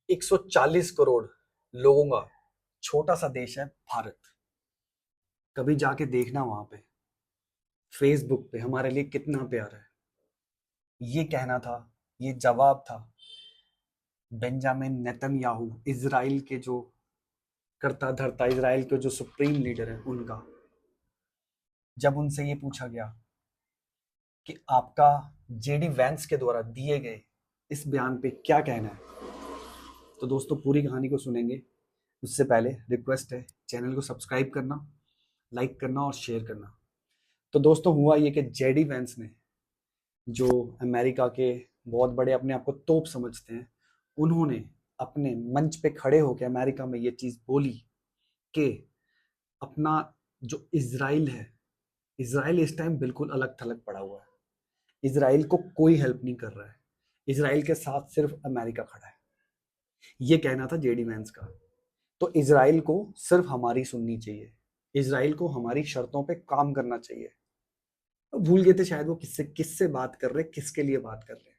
140 करोड़ लोगों का छोटा सा देश है भारत। कभी जाके देखना वहां पे फेसबुक पे हमारे लिए कितना प्यार है। ये कहना था, ये जवाब था बेंजामिन नेतन्याहू, इजराइल के जो करता धरता, इजराइल के जो सुप्रीम लीडर है उनका। जब उनसे ये पूछा गया कि आपका जेडी वैंस के द्वारा दिए गए इस बयान पे क्या कहना है, तो दोस्तों पूरी कहानी को सुनेंगे। उससे पहले रिक्वेस्ट है, चैनल को सब्सक्राइब करना, लाइक करना और शेयर करना। तो दोस्तों हुआ ये कि जेडी वैंस ने, जो अमेरिका के बहुत बड़े अपने आप को तोप समझते हैं, उन्होंने अपने मंच पे खड़े होकर अमेरिका में ये चीज बोली कि अपना जो इजराइल है, इजराइल इस टाइम बिल्कुल अलग थलग पड़ा हुआ है। इजराइल को कोई हेल्प नहीं कर रहा है। इजराइल के साथ सिर्फ अमेरिका खड़ा है। ये कहना था जेडी वैंस का। तो इजराइल को सिर्फ हमारी सुननी चाहिए, इजराइल को हमारी शर्तों पे काम करना चाहिए। भूल गए थे शायद वो किससे किससे बात कर रहे, किसके लिए बात कर रहे हैं।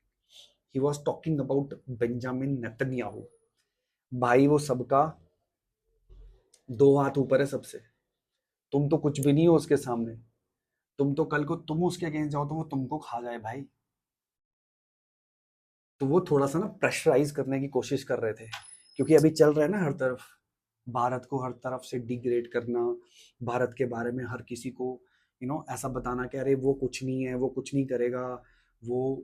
He was talking about Benjamin Netanyahu. भाई वो सबका दो हाथ ऊपर है सबसे। तुम तो कुछ भी नहीं हो उसके सामने। तुम तो कल को तुम उसके अगेंस्ट जाओ तो वो तुमको खा जाए भाई। तो वो थोड़ा सा ना प्रेशराइज करने की कोशिश कर रहे थे, क्योंकि अभी चल रहा है ना हर तरफ भारत को हर तरफ से डिग्रेड करना, भारत के बारे में हर किसी को ऐसा बताना कि अरे वो कुछ नहीं है, वो कुछ नहीं करेगा, वो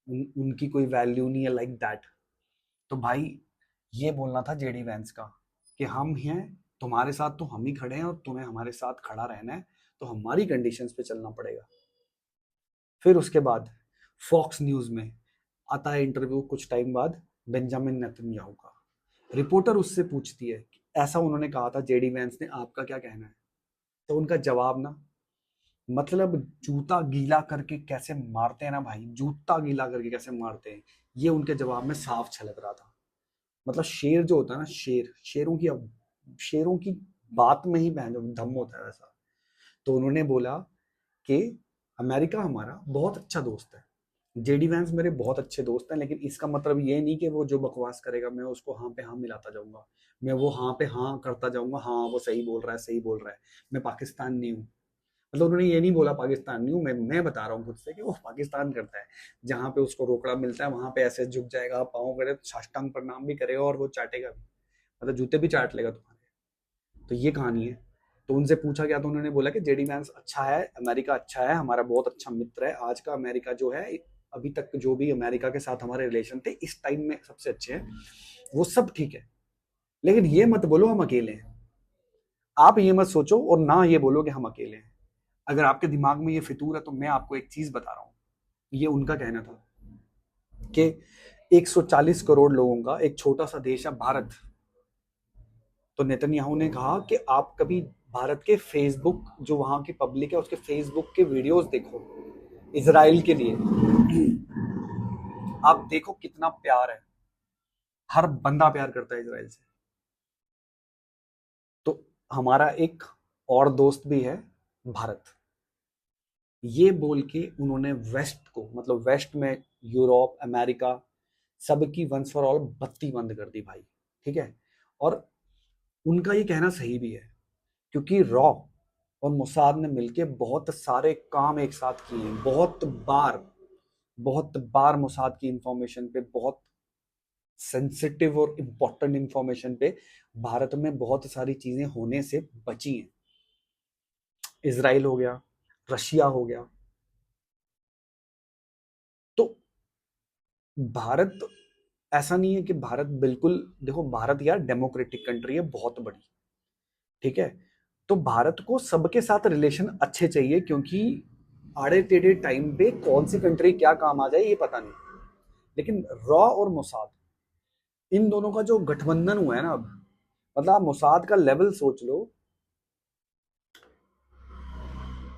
उनकी कोई वैल्यू नहीं है, लाइक दैट। तो भाई ये बोलना था जेडी वैंस का कि हम हैं तुम्हारे साथ, तो हम ही खड़े हैं और तुम्हें हमारे साथ खड़ा रहना है, तो हमारी कंडीशंस पे चलना पड़ेगा। फिर उसके बाद फॉक्स न्यूज में आता है इंटरव्यू कुछ टाइम बाद बेंजामिन नेतन्याहू का। रिपोर्टर उससे पूछती है कि ऐसा उन्होंने कहा था जेडी वैंस ने, आपका क्या कहना है। तो उनका जवाब ना, मतलब जूता गीला करके कैसे मारते हैं ना भाई, जूता गीला करके कैसे मारते हैं, ये उनके जवाब में साफ छलक रहा था। मतलब शेर जो होता है ना, शेर, शेरों की बात में ही बहन दम होता है वैसा। तो उन्होंने बोला कि अमेरिका हमारा बहुत अच्छा दोस्त है, जेडी वैंस मेरे बहुत अच्छे दोस्त हैं, लेकिन इसका मतलब ये नहीं कि वो जो बकवास करेगा मैं उसको हाँ पे हाँ मिलाता जाऊंगा, मैं वो हाँ पे हाँ करता जाऊंगा, हाँ वो सही बोल रहा है, सही बोल रहा है, मैं पाकिस्तान नहीं हूँ। मतलब उन्होंने ये नहीं बोला पाकिस्तान नहीं हूँ, मैं बता रहा हूँ खुद से कि वो पाकिस्तान करता है। जहाँ पे उसको रोकड़ा मिलता है वहां पे ऐसे झुक जाएगा, पाँव करे तो साष्टांग प्रणाम भी करेगा और वो चाटेगा भी, मतलब जूते भी चाट लेगा तुम्हारे। तो ये कहानी है। तो उनसे पूछा गया तो उन्होंने बोला कि जेडी वैंस अच्छा है, अमेरिका अच्छा है, हमारा बहुत अच्छा मित्र है। आज का अमेरिका जो है, अभी तक जो भी अमेरिका के साथ हमारे रिलेशन थे इस टाइम में सबसे अच्छे हैं, वो सब ठीक है। लेकिन ये मत बोलो हम अकेले हैं। आप ये मत सोचो और ना ये बोलो कि हम अकेले हैं। अगर आपके दिमाग में ये फितूर है तो मैं आपको एक चीज बता रहा हूँ। ये उनका कहना था कि 140 करोड़ लोगों का एक छोटा सा देश है भारत। तो नेतन्याहू ने कहा कि आप कभी भारत के फेसबुक, जो वहां की पब्लिक है उसके फेसबुक के वीडियोस देखो इसराइल के लिए। आप देखो कितना प्यार है, हर बंदा प्यार करता है इसराइल से। तो हमारा एक और दोस्त भी है भारत। ये बोल के उन्होंने वेस्ट को, मतलब वेस्ट में यूरोप, अमेरिका, सबकी वंस फॉर ऑल बत्ती बंद कर दी भाई। ठीक है। और उनका ये कहना सही भी है, क्योंकि रॉ और मोसाद ने मिलके बहुत सारे काम एक साथ किए हैं। बहुत बार मोसाद की इंफॉर्मेशन पे, बहुत सेंसिटिव और इंपॉर्टेंट इंफॉर्मेशन पे भारत में बहुत सारी चीजें होने से बची हैं। इसराइल हो गया, रशिया हो गया। तो भारत, ऐसा नहीं है कि भारत बिल्कुल, देखो भारत यार डेमोक्रेटिक कंट्री है बहुत बड़ी। ठीक है। तो भारत को सबके साथ रिलेशन अच्छे चाहिए, क्योंकि आड़े टेढ़े टाइम पे कौन सी कंट्री क्या काम आ जाए ये पता नहीं। लेकिन रॉ और मोसाद, इन दोनों का जो गठबंधन हुआ है ना अब, मतलब आप मोसाद का लेवल सोच लो।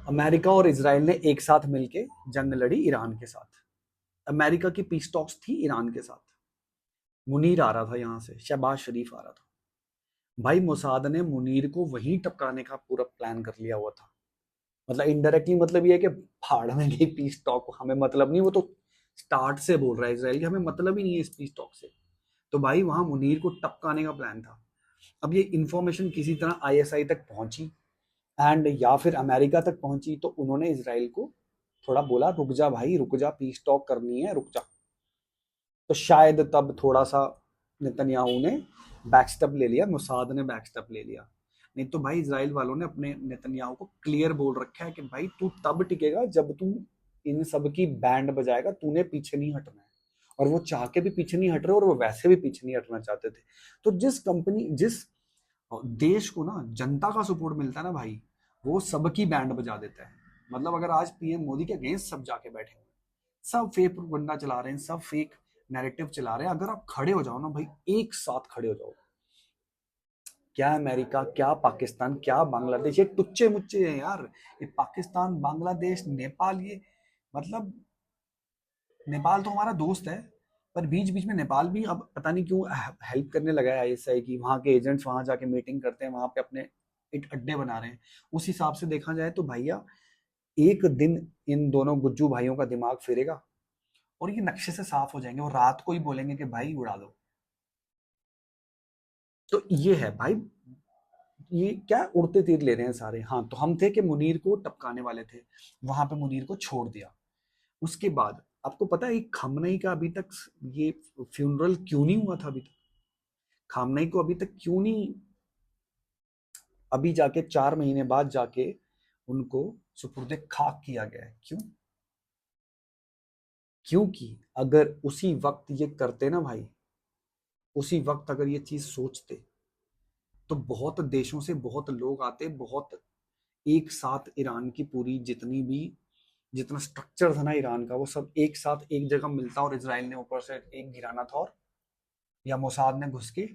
अमेरिका और इसराइल ने एक साथ मिलके जंग लड़ी ईरान के साथ। अमेरिका की पीस टॉक्स थी ईरान के साथ। मुनीर आ रहा था यहाँ से, शहबाज शरीफ आ रहा था। भाई मोसाद ने मुनीर को वहीं टपकाने का पूरा प्लान कर लिया हुआ था। मतलब इनडायरेक्टली मतलब ये है कि भाड़ में गई पीस टॉक, हमें मतलब नहीं। वो तो स्टार्ट से बोल रहा है इसराइल कि हमें मतलब ही नहीं है इस पीस टॉक से। तो भाई वहां मुनीर को टपकाने का प्लान था। अब ये इंफॉर्मेशन किसी तरह आईएसआई तक पहुंची एंड या फिर अमेरिका तक पहुंची, तो उन्होंने इसराइल को थोड़ा बोला रुक जा भाई, रुक जा, पीस टॉक करनी है, रुक जा। तो शायद तब थोड़ा सा नेतन्याहू ने बैकस्टेप ले लिया, मोसाद ने बैकस्टेप ले लिया। नहीं तो भाई इसराइल वालों ने अपने नेतन्याहू को क्लियर बोल रखा है कि भाई तू तब टिकेगा जब तू इन सब की बैंड बजाएगा, तूने पीछे नहीं हटना है। और वो चाह के भी पीछे नहीं हट रहे और वो वैसे भी पीछे नहीं हटना चाहते थे। तो जिस देश को ना जनता का सपोर्ट मिलता है ना भाई, वो सबकी बैंड बजा देता है। मतलब अगर आज पीएम मोदी के अगेंस्ट सब जाके बैठे हुए, सब फेक प्रोपेगेंडा चला रहे हैं, सब फेक नैरेटिव चला रहे हैं, अगर आप खड़े हो जाओ ना भाई, एक साथ खड़े हो जाओ, क्या अमेरिका, क्या पाकिस्तान, क्या बांग्लादेश, ये टुच्चे मुच्चे हैं यार। ये पाकिस्तान, बांग्लादेश, नेपाल, ये मतलब नेपाल तो हमारा दोस्त है, पर बीच बीच में नेपाल भी अब पता नहीं क्यों हेल्प करने लगा है आईएसआई की। वहां के एजेंट्स वहां जाके मीटिंग करते हैं, वहां पे अपने एक अड्डे बना रहे हैं। उस हिसाब से देखा जाए तो भैया एक दिन इन दोनों गुज्जू भाइयों का दिमाग फिरेगा और ये नक्शे से साफ हो जाएंगे, और रात को ही बोलेंगे कि भाई उड़ा दो। तो ये है भाई, ये क्या उड़ते तीर ले रहे हैं सारे। हाँ, तो हम थे कि मुनीर को टपकाने वाले थे, वहां पे मुनीर को छोड़ दिया। उसके बाद आपको पता है खामनई का अभी तक ये फ्यूनरल क्यों नहीं हुआ था अभी तक? खामनई को अभी तक क्यों नहीं, अभी जाके 4 महीने बाद जाके उनको सुपुर्दे खाक किया गया है? क्यों? क्योंकि अगर उसी वक्त ये करते ना भाई, उसी वक्त अगर ये चीज सोचते, तो बहुत देशों से बहुत लोग आते, बहुत एक साथ ईरान की पूरी जितनी भी जितना स्ट्रक्चर था ना ईरान का, वो सब एक साथ एक जगह मिलता और इसराइल ने ऊपर से एक गिराना था, और या मोसाद ने घुस के।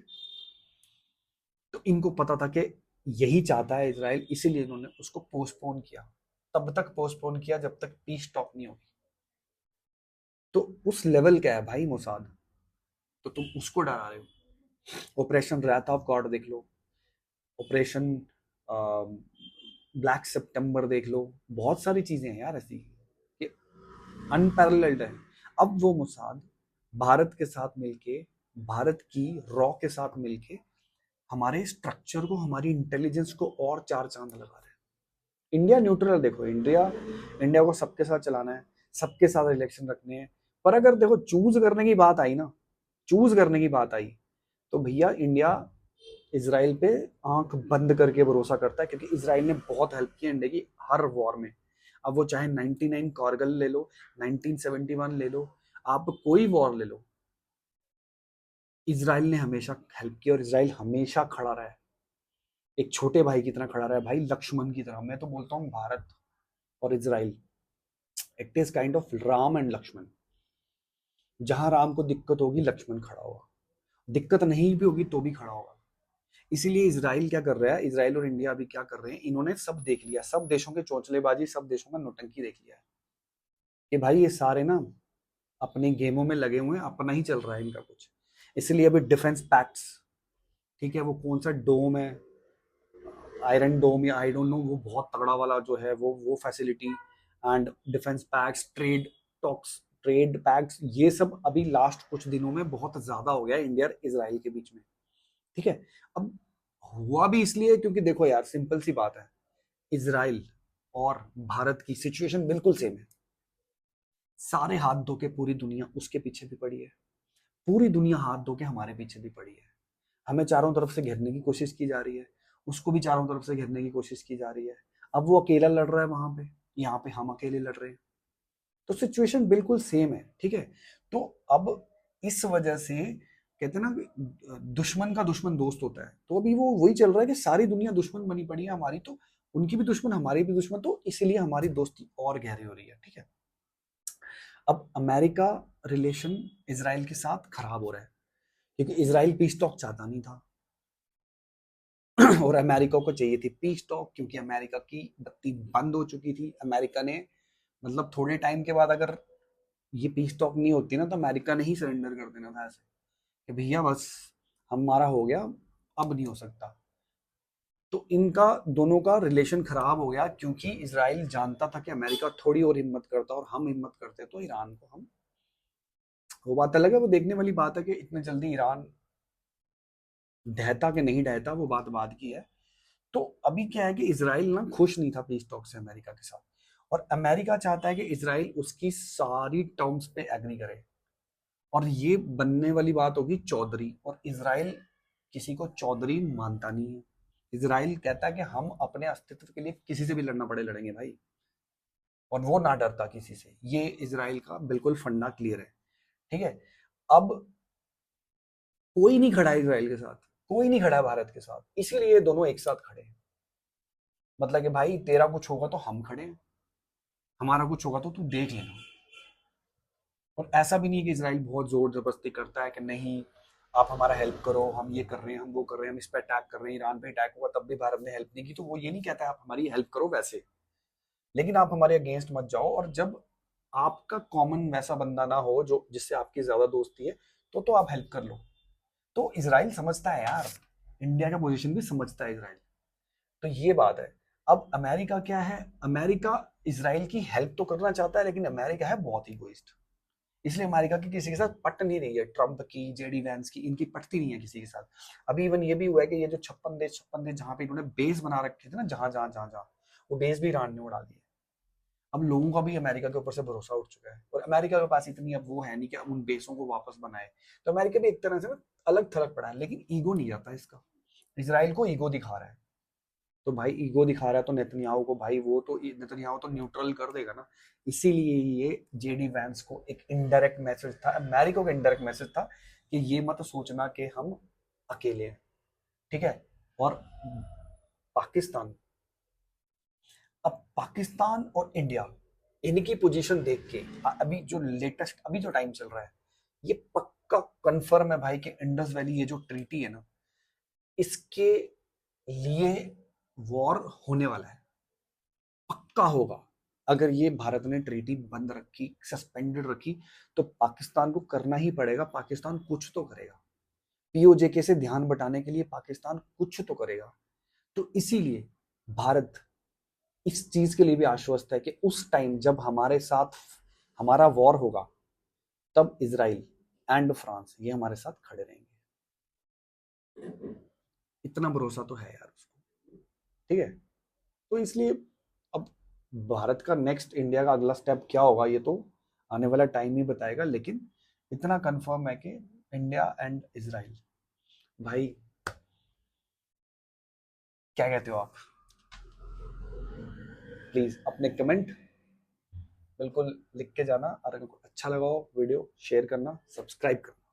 तो इनको पता था कि यही चाहता है इसराइल, इसीलिए इन्होंने उसको पोस्टपोन किया, तब तक पोस्टपोन किया जब तक पीस टॉक नहीं होगी। तो उस लेवल का है भाई मोसाद, तो तुम उसको डरा रहे हो। ऑपरेशन रैथ ऑफ गॉड देख लो, ऑपरेशन ब्लैक सितंबर देख लो, बहुत सारी चीजें हैं यार ऐसी, ये अनपैरेलल्ड है। अब वो मोसाद भारत के साथ मिलके, भारत की रॉ के साथ मिलके हमारे स्ट्रक्चर को, हमारी इंटेलिजेंस को और चार चांद लगा रहे हैं। इंडिया न्यूट्रल, देखो इंडिया को सबके साथ चलाना है, सबके साथ इलेक्शन रखने हैं, पर अगर देखो चूज करने की बात आई ना, चूज करने की बात आई, तो भैया इंडिया इसराइल पे आंख बंद करके भरोसा करता है, क्योंकि इसराइल ने बहुत हेल्प की इंडिया की हर वॉर में। अब वो चाहे 99 कारगिल ले लो, 1971 ले लो, आप कोई वॉर ले लो, इसराइल ने हमेशा हेल्प की, और इसराइल हमेशा खड़ा रहा है, एक छोटे भाई की तरह खड़ा रहा है भाई, लक्ष्मण की तरह। मैं तो बोलता हूँ भारत और Israel, it is kind of Ram and Lakshman. जहां राम को दिक्कत होगी लक्ष्मण खड़ा होगा, दिक्कत नहीं भी होगी तो भी खड़ा होगा। इसीलिए इसराइल क्या कर रहा है, इसराइल और इंडिया अभी क्या कर रहे हैं, इन्होंने सब देख लिया, सब देशों के चौचलेबाजी, सब देशों का नौटंकी देख लिया है कि भाई ये सारे ना अपने गेमों में लगे हुए हैं, अपना ही चल रहा है इनका कुछ। इसलिए अभी डिफेंस पैक्ट्स, ठीक है, वो कौन सा डोम है, आयरन डोम या आई डोंट नो, वो बहुत तगड़ा वाला जो है वो facility, and defence pacts, trade talks, trade pacts, ये सब अभी लास्ट कुछ दिनों में बहुत ज्यादा हो गया इंडिया और इसराइल के बीच में। ठीक है, अब हुआ भी इसलिए क्योंकि देखो यार, सिंपल सी बात है, इसराइल और भारत की सिचुएशन बिल्कुल सेम है। सारे हाथ धो के पूरी दुनिया उसके पीछे भी पड़ी है, पूरी दुनिया हाथ धो के हमारे पीछे भी पड़ी है। हमें चारों तरफ से घेरने की कोशिश की जा रही है, उसको भी चारों तरफ से घेरने की कोशिश की जा रही है। अब वो अकेला लड़ रहा है वहां पे, यहाँ पे हम अकेले लड़ रहे हैं, तो सिचुएशन बिल्कुल सेम है। ठीक है, तो अब इस वजह से कहते हैं ना कि दुश्मन का दुश्मन दोस्त होता है, तो अभी वो वही चल रहा है कि सारी दुनिया दुश्मन बनी पड़ी है हमारी, तो उनकी भी दुश्मन, हमारी भी दुश्मन, तो इसलिए हमारी दोस्ती और गहरी हो रही है। ठीक है, अब अमेरिका रिलेशन इसराइल के साथ खराब हो रहा है, क्योंकि इसराइल पीस टॉक चाहता नहीं था और अमेरिका को चाहिए थी पीस टॉक, क्योंकि अमेरिका की बत्ती बंद हो चुकी थी। अमेरिका ने मतलब थोड़े टाइम के बाद अगर ये पीस टॉक नहीं होती ना, तो अमेरिका ने ही सरेंडर कर देना था ऐसे कि भैया बस हमारा हो गया, अब नहीं हो सकता। तो इनका दोनों का रिलेशन खराब हो गया, क्योंकि इसराइल जानता था कि अमेरिका थोड़ी और हिम्मत करता और हम हिम्मत करते तो ईरान को हम वो बात अलग है, वो देखने वाली बात है कि इतने जल्दी ईरान ढहता कि नहीं ढहता, वो बात बाद की है। तो अभी क्या है कि इसराइल ना खुश नहीं था पीस टॉक से अमेरिका के साथ, और अमेरिका चाहता है कि इसराइल उसकी सारी टर्म्स पे एग्री करे, और ये बनने वाली बात होगी चौधरी, और इसराइल किसी को चौधरी मानता नहीं है। इसराइल कहता है कि हम अपने अस्तित्व के लिए किसी से भी लड़ना पड़े लड़ेंगे भाई, और वो ना डरता किसी से। ये इसराइल का बिल्कुल फंडा क्लियर है। ठीक है, अब कोई नहीं खड़ा है इसराइल के साथ, कोई नहीं खड़ा है भारत के साथ, इसीलिए ये दोनों एक साथ खड़े हैं। मतलब कि भाई तेरा कुछ होगा तो हम खड़े हैं, हमारा कुछ होगा तो तू देख लेना। और ऐसा भी नहीं है कि इसराइल बहुत जोर जबरदस्ती करता है कि नहीं आप हमारा हेल्प करो, हम ये कर रहे हैं, हम वो कर रहे हैं, हम इस पर अटैक कर रहे हैं, ईरान पे अटैक हुआ तब भी भारत ने हेल्प नहीं की, तो वो ये नहीं कहता है आप हमारी हेल्प करो वैसे, लेकिन आप हमारे अगेंस्ट मत जाओ। और जब आपका कॉमन वैसा बंदा ना हो जो जिससे आपकी ज्यादा दोस्ती है, तो आप हेल्प कर लो। तो इसराइल समझता है यार, इंडिया का पोजीशन भी समझता है इसराइल। तो ये बात है। अब अमेरिका क्या है, अमेरिका इसराइल की हेल्प तो करना चाहता है, लेकिन अमेरिका है बहुत इगोइस्ट, इसलिए अमेरिका की किसी के साथ पट नहीं रही है। ट्रंप की, जेडी वैंस की, इनकी पटती नहीं है किसी के साथ। अभी इवन ये भी हुआ है कि ये जो 56 देश जहां पे इन्होंने बेस बना रखे थे ना, जहां जहां जहां जहां, वो बेस भी ईरान ने उड़ा दिए। अब लोगों का भी अमेरिका के ऊपर से भरोसा उठ चुका है, और अमेरिका के पास इतनी अब वो है नहीं कि अब उन बेसों को वापस बनाए। तो अमेरिका भी एक तरह से ना अलग थलग पड़ा है, लेकिन ईगो नहीं जाता इसका। इसराइल को ईगो दिखा रहा है, तो भाई ईगो दिखा रहा है तो नेतन्याहू को, भाई वो तो नेतन्याहू तो न्यूट्रल कर देगा ना। इसीलिए ये जेडी वैंस को एक इनडायरेक्ट मैसेज था, अमेरिका का इनडायरेक्ट मैसेज था कि ये मत सोचना कि हम अकेले हैं। ठीक है, और पाकिस्तान, अब पाकिस्तान और इंडिया, इनकी पोजीशन देख के अभी जो लेटेस्ट अभी जो टाइम चल रहा है, ये पक्का कंफर्म है भाई कि इंडस वैली ये जो ट्रीटी है ना, इसके लिए वॉर होने वाला है, पक्का होगा। अगर ये भारत ने ट्रीटी बंद रखी, सस्पेंडेड रखी, तो पाकिस्तान को करना ही पड़ेगा, पाकिस्तान कुछ तो करेगा, पीओजेके से ध्यान बटाने के लिए पाकिस्तान कुछ तो करेगा। तो इसीलिए भारत इस चीज के लिए भी आश्वस्त है कि उस टाइम जब हमारे साथ हमारा वॉर होगा, तब इसराइल एंड फ्रांस ये हमारे साथ खड़े रहेंगे। इतना भरोसा तो है यार उसको। ठीक है, तो इसलिए अब भारत का नेक्स्ट, इंडिया का अगला स्टेप क्या होगा ये तो आने वाला टाइम ही बताएगा, लेकिन इतना कंफर्म है कि इंडिया एंड इसराइल। भाई क्या कहते हो आप? प्लीज अपने कमेंट बिल्कुल लिख के जाना, और अगर अच्छा लगा हो वीडियो शेयर करना, सब्सक्राइब करना।